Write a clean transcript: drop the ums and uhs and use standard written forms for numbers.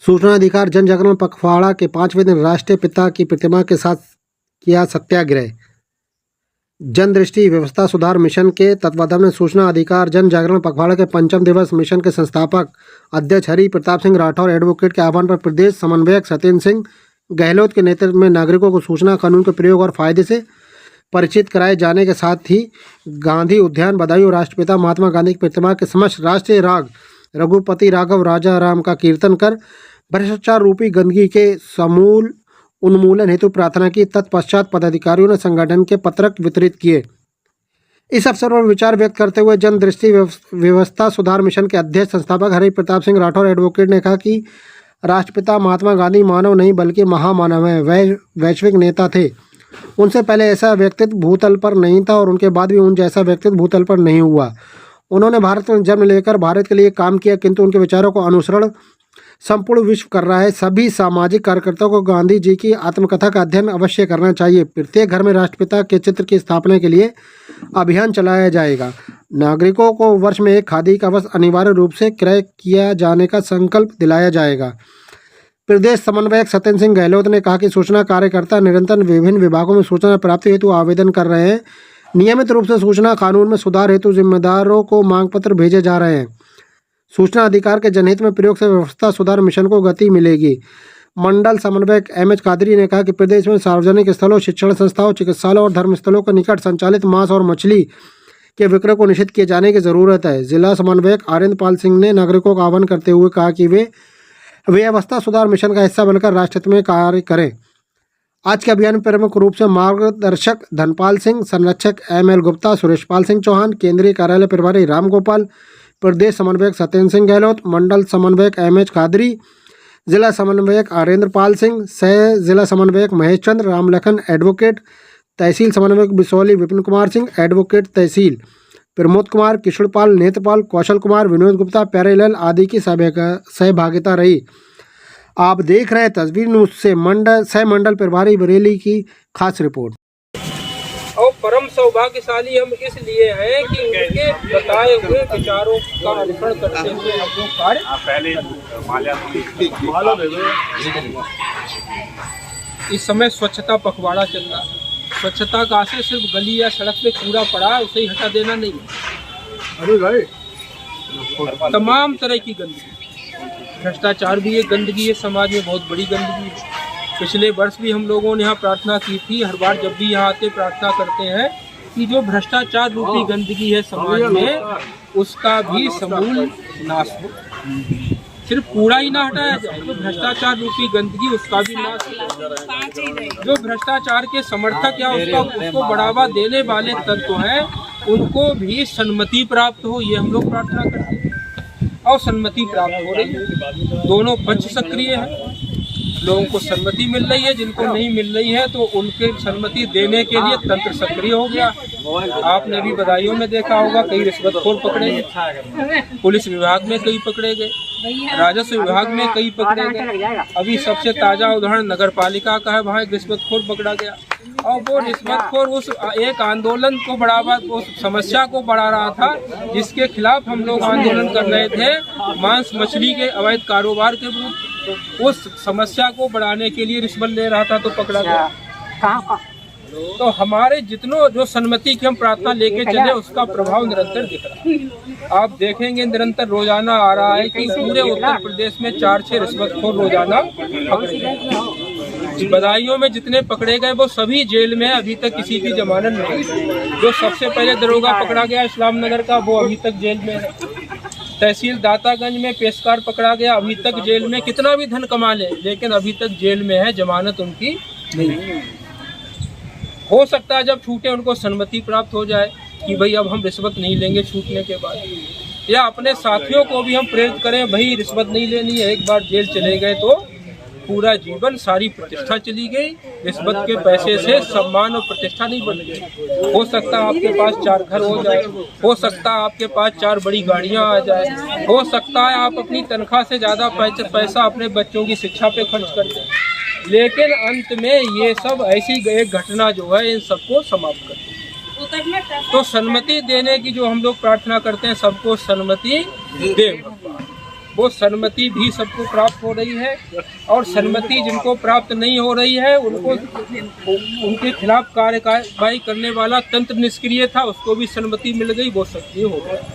सूचना अधिकार जन जागरण पखवाड़ा के 5वें दिन राष्ट्रीय पिता की प्रतिमा के साथ किया सत्याग्रह। जन दृष्टि व्यवस्था सुधार मिशन के तत्वाधान में सूचना अधिकार जन जागरण पखवाड़ा के 5वें दिवस मिशन के संस्थापक अध्यक्ष हरि प्रताप सिंह राठौर एडवोकेट के आह्वान पर प्रदेश समन्वयक सत्येंद्र सिंह गहलोत के नेतृत्व में नागरिकों को सूचना कानून के प्रयोग और फायदे से परिचित कराए जाने के साथ ही गांधी उद्यान बदायूं राष्ट्रपिता महात्मा गांधी की प्रतिमा के समक्ष राष्ट्रीय राग रघुपति राघव राजा राम का कीर्तन कर भ्रष्टाचार रूपी गंदगी के समूल उन्मूलन हेतु प्रार्थना की। तत्पश्चात पदाधिकारियों ने संगठन के पत्रक वितरित किए। इस अवसर पर विचार व्यक्त करते हुए जन दृष्टि व्यवस्था सुधार मिशन के अध्यक्ष संस्थापक हरि प्रताप सिंह राठौर एडवोकेट ने कहा कि राष्ट्रपिता महात्मा गांधी मानव नहीं बल्कि महामानव हैं। वह वैश्विक नेता थे। उनसे पहले ऐसा व्यक्तित्व भूतल पर नहीं था और उनके बाद भी उन जैसा व्यक्तित्व भूतल पर नहीं हुआ। उन्होंने भारत में जन्म लेकर भारत के लिए काम किया, किंतु उनके विचारों को अनुसरण संपूर्ण विश्व कर रहा है। सभी सामाजिक कार्यकर्ताओं को गांधी जी की आत्मकथा का अध्ययन अवश्य करना चाहिए। प्रत्येक घर में राष्ट्रपिता के चित्र की स्थापना के लिए अभियान चलाया जाएगा। नागरिकों को वर्ष में एक खादी का वस्त्र अनिवार्य रूप से क्रय किया जाने का संकल्प दिलाया जाएगा। प्रदेश समन्वयक सत्येंद्र सिंह गहलोत ने कहा कि सूचना कार्यकर्ता निरंतर विभिन्न विभागों में सूचना प्राप्ति हेतु आवेदन कर रहे हैं। नियमित रूप से सूचना कानून में सुधार हेतु जिम्मेदारों को मांग पत्र भेजे जा रहे हैं। सूचना अधिकार के जनहित में प्रयोग से व्यवस्था सुधार मिशन को गति मिलेगी। मंडल समन्वयक एमएच कादरी ने कहा कि प्रदेश में सार्वजनिक स्थलों, शिक्षण संस्थाओं, चिकित्सालयों और धर्मस्थलों के निकट संचालित मांस और मछली के विक्रय को निषिद्ध किए जाने की जरूरत है। जिला समन्वयक आरिंद पाल सिंह ने नागरिकों का आह्वान करते हुए कहा कि वे व्यवस्था सुधार मिशन का हिस्सा बनकर राष्ट्र हित में कार्य करें। आज के अभियान में प्रमुख रूप से मार्गदर्शक धनपाल सिंह, संरक्षक एमएल गुप्ता, सुरेश पाल सिंह चौहान, केंद्रीय कार्यालय प्रभारी राम गोपाल, प्रदेश समन्वयक सत्येंद्र सिंह गहलोत, मंडल समन्वयक एमएच कादरी, जिला समन्वयक आरेंद्र पाल सिंह, सह जिला समन्वयक महेश चंद्र, रामलखन एडवोकेट, तहसील समन्वयक बिसौली विपिन कुमार सिंह एडवोकेट तहसील, प्रमोद कुमार, किशोरपाल, नेत्रपाल, कौशल कुमार, विनोद गुप्ता, प्यारेलाल आदि की सहभागिता रही। आप देख रहे हैं तस्वीर न्यूज़ से सह मंडल प्रभारी बरेली की खास रिपोर्ट। और परम सौभाग्यशाली हम इसलिए हैं कि उनके बताए हुए विचारों का अनुसरण करते हुए हम लोग कार्य इस समय स्वच्छता पखवाड़ा चल रहा है। स्वच्छता का आशय सिर्फ गली या सड़क पे कूड़ा पड़ा है उसे ही हटा देना नहीं है। अरे भाई तमाम तरह की गंदगी, भ्रष्टाचार भी एक गंदगी है, समाज में बहुत बड़ी गंदगी है। पिछले वर्ष भी हम लोगों ने यहाँ प्रार्थना की थी। हर बार जब भी यहाँ आते प्रार्थना करते हैं कि जो भ्रष्टाचार रूपी गंदगी है समाज में उसका भी समूल नाश हो। सिर्फ कूड़ा ही ना हटाया जाए, तो भ्रष्टाचार रूपी गंदगी उसका भी नाश हो। जो भ्रष्टाचार के समर्थक या उसको बढ़ावा देने वाले तत्व हैं उनको भी सन्मति प्राप्त हो, ये हम लोग प्रार्थना करते हैं और सन्मति प्राप्त हो रही है। दोनों पक्ष सक्रिय है, लोगों को सम्मति मिल रही है, जिनको नहीं मिल रही है तो उनके सम्मति देने के लिए तंत्र सक्रिय हो गया। आपने भी बदायूं में देखा होगा कई रिश्वतखोर पकड़े गए, पुलिस विभाग में कई पकड़े गए, राजस्व विभाग में कई पकड़े गए। अभी सबसे ताजा उदाहरण नगर पालिका का है, वहाँ एक रिश्वतखोर पकड़ा गया और वो रिश्वतखोर उस एक आंदोलन को बढ़ावा, उस समस्या को बढ़ा रहा था जिसके खिलाफ हम लोग आंदोलन कर रहे थे, मांस मछली के अवैध कारोबार के विरुद्ध। उस समस्या को बढ़ाने के लिए रिश्वत ले रहा था तो पकड़ा गया। तो हमारे जितनों जो सन्मति की हम प्रार्थना लेके चले उसका प्रभाव निरंतर दिख रहा है। आप देखेंगे निरंतर रोजाना आ रहा है कि पूरे उत्तर प्रदेश में 4-6 रिश्वतखोर रोजाना पकड़े गए। बदायूं में जितने पकड़े गए वो सभी जेल में, अभी तक किसी की जमानत नहीं। जो सबसे पहले दरोगा पकड़ा गया इस्लाम नगर का वो अभी तक जेल में है। तहसील दातागंज में पेशकार पकड़ा गया, अभी तक जेल में, कितना भी धन कमा ले लेकिन अभी तक जेल में है, जमानत उनकी नहीं। हो सकता है जब छूटे उनको सन्मति प्राप्त हो जाए कि भाई अब हम रिश्वत नहीं लेंगे छूटने के बाद, या अपने साथियों को भी हम प्रेरित करें भाई रिश्वत नहीं लेनी है। एक बार जेल चले गए तो पूरा जीवन सारी प्रतिष्ठा चली गई। रिश्वत के पैसे से सम्मान और प्रतिष्ठा नहीं बन गई। हो सकता है आपके पास 4 घर हो जाए, हो सकता है आपके पास 4 बड़ी गाड़ियां आ जाए, हो सकता है आप अपनी तनख्वाह से ज़्यादा पैसा अपने बच्चों की शिक्षा पे खर्च कर दें, लेकिन अंत में ये सब ऐसी एक घटना जो है इन सबको समाप्त कर दें। तो सन्मति देने की जो हम लोग प्रार्थना करते हैं, सबको सन्मति दे। वो सहमति भी सबको प्राप्त हो रही है, और सहमति जिनको प्राप्त नहीं हो रही है उनको उनके खिलाफ कार्यवाही करने वाला तंत्र निष्क्रिय था, उसको भी सहमति मिल गई, वो सक्रिय हो गया।